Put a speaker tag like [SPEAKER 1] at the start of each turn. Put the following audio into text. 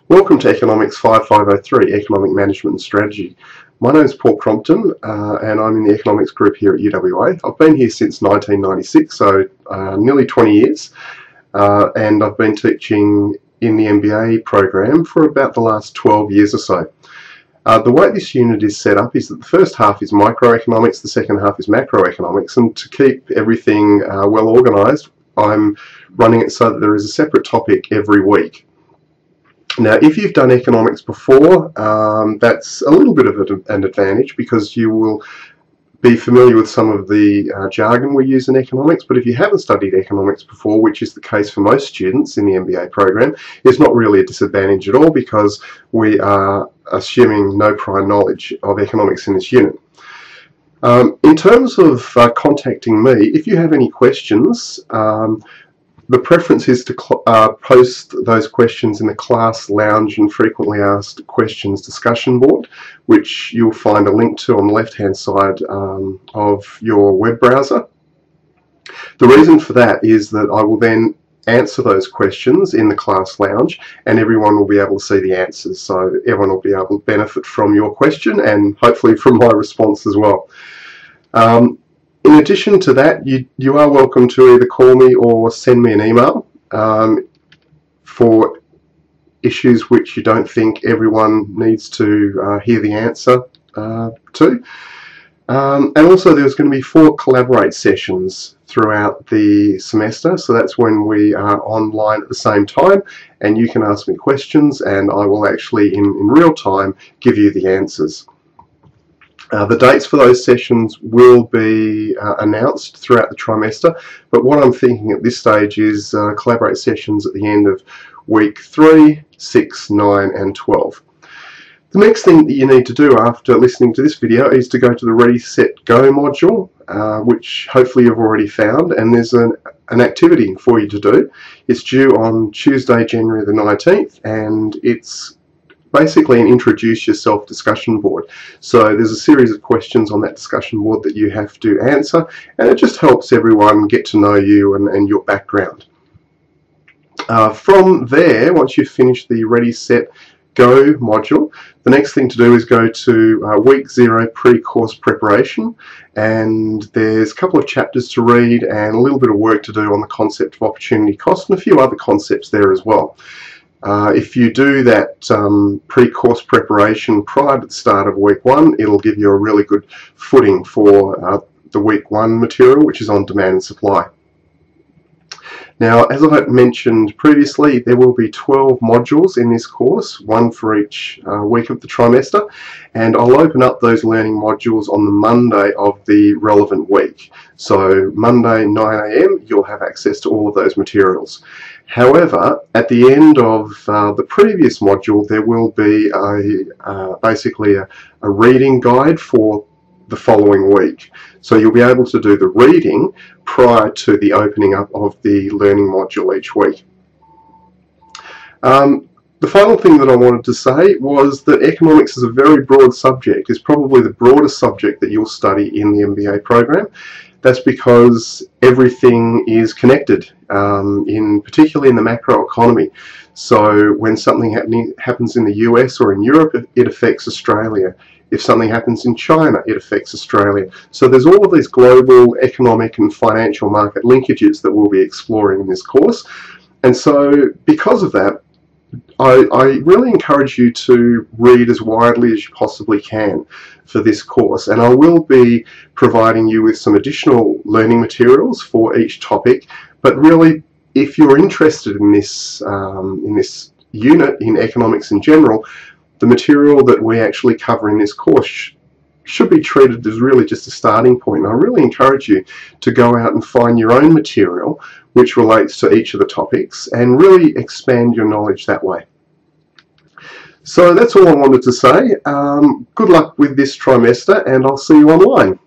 [SPEAKER 1] Welcome to Economics 5503, Economic Management and Strategy. My name is Paul Crompton and I'm in the Economics group here at UWA. I've been here since 1996, so nearly 20 years, and I've been teaching in the MBA program for about the last 12 years or so. The way this unit is set up is that the first half is microeconomics, the second half is macroeconomics, and to keep everything well organised, I'm running it so that there is a separate topic every week. Now, if you've done economics before, that's a little bit of an advantage because you will be familiar with some of the jargon we use in economics, but if you haven't studied economics before, which is the case for most students in the MBA program, it's not really a disadvantage at all because we are assuming no prior knowledge of economics in this unit. In terms of contacting me, if you have any questions, the preference is to post those questions in the class lounge and frequently asked questions discussion board, which you'll find a link to on the left hand side of your web browser. The reason for that is that I will then answer those questions in the class lounge and everyone will be able to see the answers, so everyone will be able to benefit from your question and hopefully from my response as well. In addition to that, you are welcome to either call me or send me an email for issues which you don't think everyone needs to hear the answer to. And also there's going to be 4 Collaborate sessions throughout the semester, so that's when we are online at the same time and you can ask me questions and I will actually in real time give you the answers. The dates for those sessions will be announced throughout the trimester, but what I'm thinking at this stage is Collaborate sessions at the end of week 3, 6, 9 and 12. The next thing that you need to do after listening to this video is to go to the Ready, Set, Go module, which hopefully you've already found, and there's an activity for you to do. It's due on Tuesday, January the 19th, and it's basically an introduce yourself discussion board. So there's a series of questions on that discussion board that you have to answer, and it just helps everyone get to know you and your background. From there, once you've finished the Ready, Set, Go module, the next thing to do is go to week 0 pre-course preparation, and there's a couple of chapters to read and a little bit of work to do on the concept of opportunity cost and a few other concepts there as well. If you do that pre-course preparation prior to the start of week 1, it'll give you a really good footing for the week 1 material, which is on demand and supply. Now, as I mentioned previously, there will be 12 modules in this course, 1 for each week of the trimester, and I'll open up those learning modules on the Monday of the relevant week. So Monday 9 AM you'll have access to all of those materials. However, at the end of the previous module there will be basically a reading guide for the following week. So you'll be able to do the reading prior to the opening up of the learning module each week. The final thing that I wanted to say was that economics is a very broad subject. It's probably the broadest subject that you'll study in the MBA program. That's because everything is connected, particularly in the macroeconomy. So when something happens in the US or in Europe, it affects Australia. If something happens in China, it affects Australia. So there's all of these global economic and financial market linkages that we'll be exploring in this course. And so because of that, I really encourage you to read as widely as you possibly can for this course, and I will be providing you with some additional learning materials for each topic, but really if you're interested in this unit, in economics in general, the material that we actually cover in this course should be treated as really just a starting point. And I really encourage you to go out and find your own material which relates to each of the topics and really expand your knowledge that way. So that's all I wanted to say. Good luck with this trimester and I'll see you online.